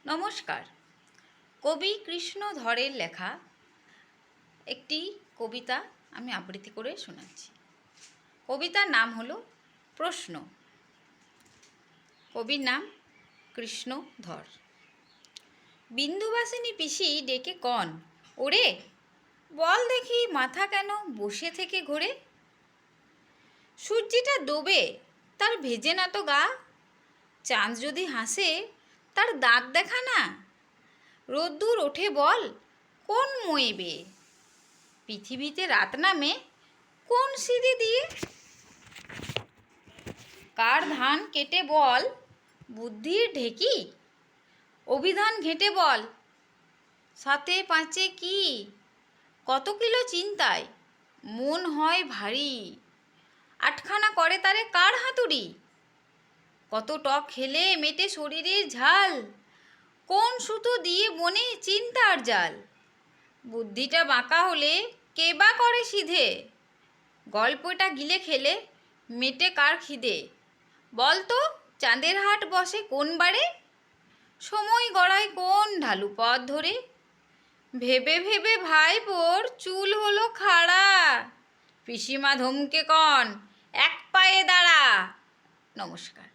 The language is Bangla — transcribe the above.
নমস্কার। কবি কৃষ্ণ ধরের লেখা একটি কবিতা আমি আবৃত্তি করে শোনাচ্ছি। কবিতার নাম হলো প্রশ্ন। কবির নাম কৃষ্ণ ধর। বিন্দুবাসিনী পিসি ডেকে কন, ওরে বল দেখি মাথা কেন বসে থেকে ঘোরে? সূর্যিটা ডোবে তার ভেজে না তো গা, চাঁদ যদি হাসে তার দাঁত দেখা না। রোদ্দুর ওঠে বল কোন মই বেয়ে, পৃথিবীতে রাত নামে কোন সিঁড়ি দিয়ে? কার ধান কেটে বল বুদ্ধির ঢেকি, অভিধান ঘেঁটে বল সাতে পাঁচে কি? কত কিলো চিন্তায় মন হয় ভারী, আটখানা করে তারে কার হাতুড়ি? কত টক খেলে মেটে শরীরের ঝাল, কোন সুতো দিয়ে বনে চিন্তার জাল? বুদ্ধিটা বাঁকা হলে কে বা করে সিধে, গল্পটা গিলে খেলে মেটে কার খিদে? বল তো চাঁদের হাট বসে কোন বারে, সময় গড়ায় কোন ঢালু পথ ধরে? ভেবে ভেবে ভাইপোর চুল হলো খাড়া, পিসিমা ধমকে কন এক পায়ে দাঁড়া। নমস্কার।